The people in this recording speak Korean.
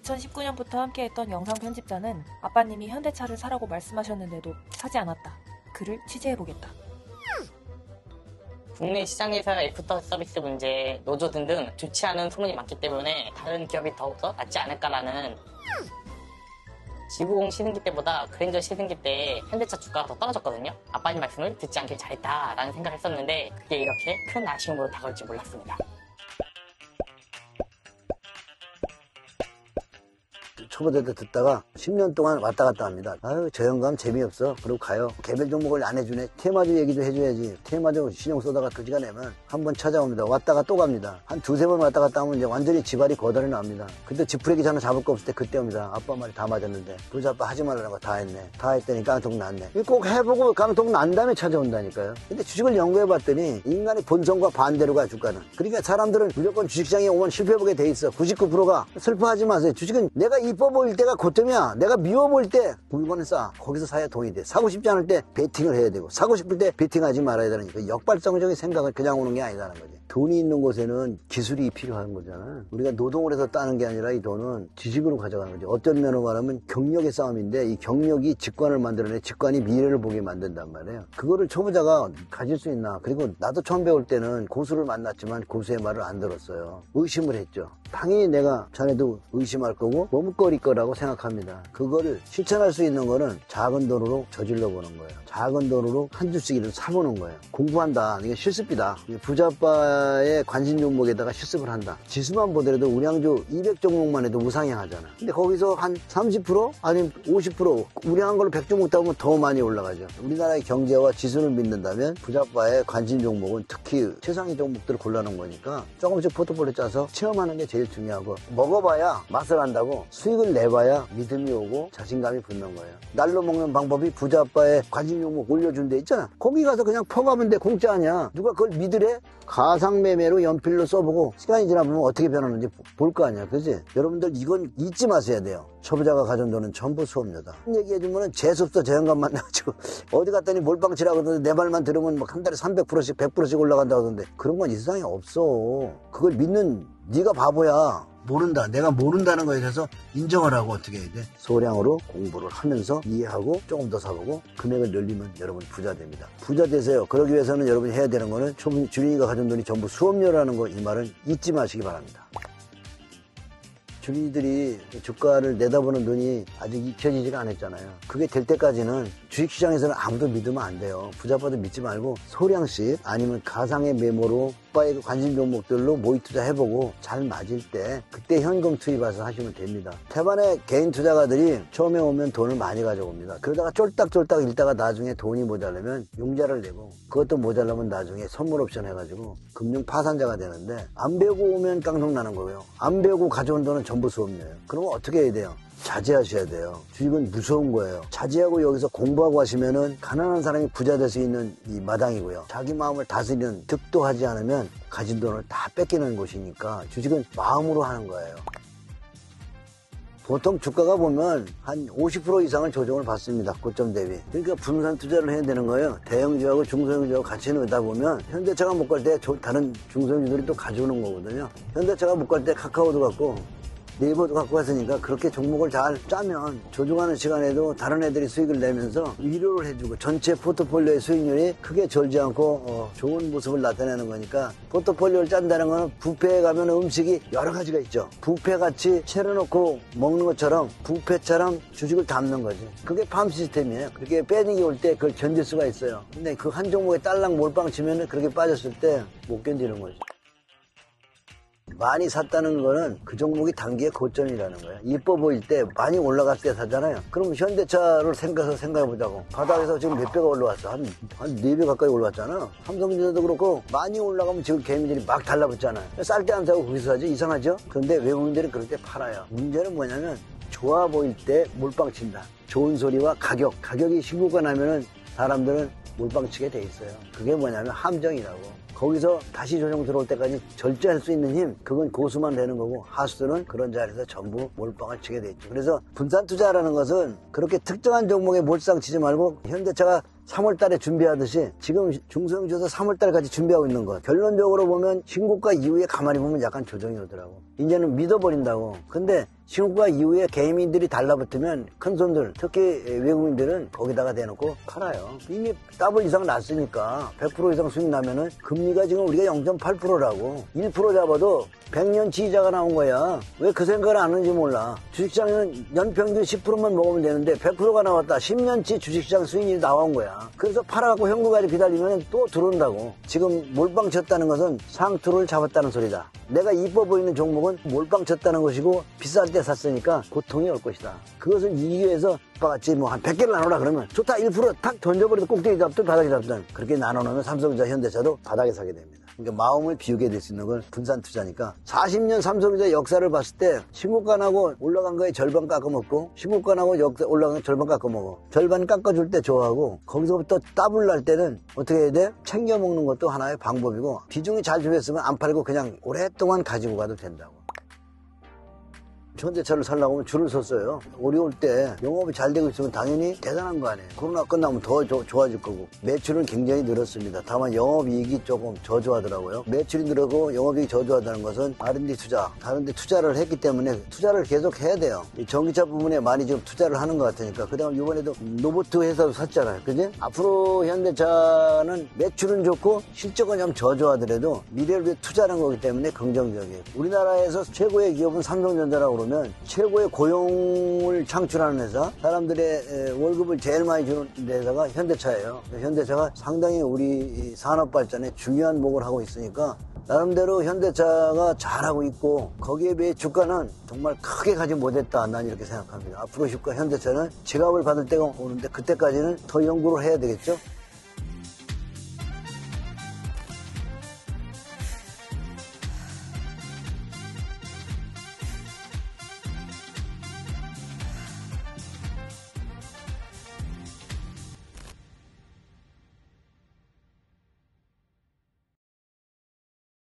2019년부터 함께했던 영상 편집자는 아빠님이 현대차를 사라고 말씀하셨는데도 사지 않았다. 그를 취재해보겠다. 국내 시장에서 애프터 서비스 문제, 노조 등등 좋지 않은 소문이 많기 때문에 다른 기업이 더욱더 낫지 않을까라는, G90 시승기 때보다 그랜저 시승기 때 현대차 주가가 더 떨어졌거든요. 아빠님 말씀을 듣지 않길 잘했다라는 생각을 했었는데 그게 이렇게 큰 아쉬움으로 다가올 줄 몰랐습니다. 초보자 때 듣다가 10년 동안 왔다 갔다 합니다. 아유, 저 영감 재미없어. 그러고 가요. 개별 종목을 안 해주네. 테마주 얘기도 해줘야지. 테마주 신용 쏘다가 토지가 내면 한번 찾아옵니다. 왔다가 또 갑니다. 한 두세 번 왔다 갔다 하면 이제 완전히 지발이 거덜이 납니다. 근데 지푸레기 하나 잡을 거 없을 때 그때 옵니다. 아빠 말이 다 맞았는데 부자 아빠 하지 말라는 거 다 했네. 다 했더니 깡통 났네. 꼭 해보고 깡통 난 다음에 찾아온다니까요. 근데 주식을 연구해봤더니 인간의 본성과 반대로 가 주가는. 그러니까 사람들은 무조건 주식시장에 오면 실패해보게 돼 있어. 99%가. 슬퍼하지 마세요. 주식은 내가 이뻐 보일 때가 고점이야. 내가 미워 보일 때 물건을 싸. 거기서 사야 돈이 돼. 사고 싶지 않을 때 베팅을 해야 되고, 사고 싶을 때 베팅하지 말아야 되는 거니까 역발상적인 생각을 그냥 오는 게 아니라는 거지. 돈이 있는 곳에는 기술이 필요한 거잖아. 우리가 노동을 해서 따는 게 아니라 이 돈은 지식으로 가져가는 거지. 어떤 면으로 말하면 경력의 싸움인데 이 경력이 직관을 만들어내, 직관이 미래를 보게 만든단 말이에요. 그거를 초보자가 가질 수 있나. 그리고 나도 처음 배울 때는 고수를 만났지만 고수의 말을 안 들었어요. 의심을 했죠. 당연히 내가 자네도 의심할 거고 머뭇거릴 거라고 생각합니다. 그거를 실천할 수 있는 거는 작은 돈으로 저질러 보는 거예요. 작은 돈으로 한 주씩이라도 사보는 거예요. 공부한다. 이게 실습이다. 부자아빠의 관심 종목에다가 실습을 한다. 지수만 보더라도 우량주 200종목만 해도 우상향하잖아. 근데 거기서 한 30% 아니면 50% 우량한 걸로 100종목 따보면 더 많이 올라가죠. 우리나라의 경제와 지수를 믿는다면 부자아빠의 관심 종목은 특히 최상위 종목들을 골라놓은 거니까 조금씩 포트폴리오 짜서 체험하는 게 제일 중요하고, 먹어봐야 맛을 안다고 수익을 내봐야 믿음이 오고 자신감이 붙는 거예요. 날로 먹는 방법이 부자아빠의 관심 종목 올려준 데 있잖아. 거기 가서 그냥 퍼가면 돼. 공짜 아니야. 누가 그걸 믿으래? 가상매매로 연필로 써보고 시간이 지나보면 어떻게 변하는지 볼 거 아니야. 그지? 여러분들 이건 잊지 마셔야 돼요. 초보자가 가진 돈은 전부 수업료다. 얘기해주면 재수없어. 저 영감 만나가지고 어디 갔더니 몰빵치라고 그러는데 내 말만 들으면 막 한 달에 300%씩 100%씩 올라간다고 하던데 그런 건 이 세상에 없어. 그걸 믿는 네가 바보야. 모른다. 내가 모른다는 거에 대해서 인정을 하고 어떻게 해야 돼? 소량으로 공부를 하면서 이해하고 조금 더 사보고 금액을 늘리면 여러분 부자 됩니다. 부자 되세요. 그러기 위해서는 여러분이 해야 되는 거는 주린이가 가진 돈이 전부 수업료라는 거, 이 말은 잊지 마시기 바랍니다. 주민들이 주가를 내다보는 눈이 아직 익혀지지가 않았잖아요. 그게 될 때까지는 주식시장에서는 아무도 믿으면 안 돼요. 부자빠도 믿지 말고 소량씩 아니면 가상의 메모로 오빠의 관심 종목들로 모의 투자해보고 잘 맞을 때 그때 현금 투입해서 하시면 됩니다. 태반의 개인 투자가들이 처음에 오면 돈을 많이 가져옵니다. 그러다가 쫄딱쫄딱 읽다가 나중에 돈이 모자라면 융자를 내고, 그것도 모자라면 나중에 선물 옵션 해가지고 금융 파산자가 되는데, 안 배우고 오면 깡통 나는 거고요. 안 배우고 가져온 돈은 전부 수업료예요. 그러면 어떻게 해야 돼요? 자제하셔야 돼요. 주식은 무서운 거예요. 자제하고 여기서 공부하고 하시면은 가난한 사람이 부자 될 수 있는 이 마당이고요. 자기 마음을 다스리는 득도 하지 않으면 가진 돈을 다 뺏기는 곳이니까 주식은 마음으로 하는 거예요. 보통 주가가 보면 한 50% 이상을 조정을 받습니다. 고점 대비. 그러니까 분산 투자를 해야 되는 거예요. 대형주하고 중소형주하고 같이 넣다 보면 현대차가 못 갈 때 다른 중소형주들이 또 가져오는 거거든요. 현대차가 못 갈 때 카카오도 갖고 네이버도 갖고 갔으니까 그렇게 종목을 잘 짜면 조종하는 시간에도 다른 애들이 수익을 내면서 위로를 해주고 전체 포트폴리오의 수익률이 크게 절지 않고 좋은 모습을 나타내는 거니까, 포트폴리오를 짠다는 건 뷔페에 가면 음식이 여러 가지가 있죠. 뷔페같이 차려놓고 먹는 것처럼 뷔페처럼 주식을 담는 거지. 그게 팜 시스템이에요. 그렇게 패닉이 올 때 그걸 견딜 수가 있어요. 근데 그 한 종목에 딸랑 몰빵 치면 그렇게 빠졌을 때 못 견디는 거지. 많이 샀다는 거는 그 종목이 단기의 고점이라는 거예요. 이뻐 보일 때 많이 올라갔을 때 사잖아요. 그럼 현대차를 생각해보자고. 바닥에서 지금 몇 배가 올라왔어? 한 4배 가까이 올라왔잖아. 삼성전자도 그렇고 많이 올라가면 지금 개미들이 막 달라붙잖아요. 쌀 때 안 사고 거기서 사지? 이상하죠? 그런데 외국인들은 그럴 때 팔아요. 문제는 뭐냐면 좋아 보일 때 몰빵 친다. 좋은 소리와 가격이 신고가 나면은 사람들은 몰빵 치게 돼 있어요. 그게 뭐냐면 함정이라고. 거기서 다시 조정 들어올 때까지 절제할 수 있는 힘, 그건 고수만 되는 거고, 하수는 그런 자리에서 전부 몰빵을 치게 돼 있죠. 그래서 분산 투자라는 것은 그렇게 특정한 종목에 몰상 치지 말고 현대차가 3월 달에 준비하듯이 지금 중소형주에서 3월 달까지 준비하고 있는 것. 결론적으로 보면 신고가 이후에 가만히 보면 약간 조정이 오더라고. 이제는 믿어버린다고. 근데 신고가 이후에 개인들이 달라붙으면 큰 손들, 특히 외국인들은 거기다가 대놓고 팔아요. 이미 더블 이상 났으니까 100% 이상 수익 나면은 금리가 지금 우리가 0.8%라고 1% 잡아도 100년치 이자가 나온 거야. 왜 그 생각을 안 하는지 몰라. 주식시장은 연평균 10%만 먹으면 되는데 100%가 나왔다. 10년치 주식시장 수익이 나온 거야. 그래서 팔아갖고 현금까지 기다리면 또 들어온다고. 지금 몰빵 쳤다는 것은 상투를 잡았다는 소리다. 내가 이뻐 보이는 종목은 몰빵 쳤다는 것이고 비쌀 때 샀으니까 고통이 올 것이다. 그것을 이기기 위해서 같이 뭐 한 100개를 나눠라 그러면 좋다 1%탁 던져버려도 꼭대기 잡든 바닥에 잡든 그렇게 나눠놓으면 삼성전자 현대차도 바닥에 사게 됩니다. 그러니까 마음을 비우게 될 수 있는 건 분산 투자니까 40년 삼성전자 역사를 봤을 때 신고가나고 올라간 거에 절반 깎아먹고 신고가나고 올라간 거 절반 깎아먹어. 절반 깎아줄 때 좋아하고 거기서부터 더블 날 때는 어떻게 해야 돼? 챙겨 먹는 것도 하나의 방법이고 비중이 잘 잡혔으면 안 팔고 그냥 오랫동안 가지고 가도 된다고. 현대차를 살려고 하면 줄을 섰어요. 어려울 때 영업이 잘 되고 있으면 당연히 대단한 거 아니에요. 코로나 끝나면 더 좋아질 거고. 매출은 굉장히 늘었습니다. 다만 영업이익이 조금 저조하더라고요. 매출이 늘고 영업이익이 저조하다는 것은 R&D 투자, 다른 데 투자를 했기 때문에 투자를 계속 해야 돼요. 이 전기차 부분에 많이 지금 투자를 하는 것 같으니까. 그 다음에 이번에도 로봇 회사도 샀잖아요. 그지? 앞으로 현대차는 매출은 좋고 실적은 좀 저조하더라도 미래를 위해 투자하는 거기 때문에 긍정적이에요. 우리나라에서 최고의 기업은 삼성전자라고 그러면 최고의 고용을 창출하는 회사, 사람들의 월급을 제일 많이 주는 데다가 현대차예요. 현대차가 상당히 우리 산업 발전에 중요한 목을 하고 있으니까 나름대로 현대차가 잘하고 있고 거기에 비해 주가는 정말 크게 가지 못했다. 난 이렇게 생각합니다. 앞으로 주가 현대차는 지갑을 받을 때가 오는데 그때까지는 더 연구를 해야 되겠죠.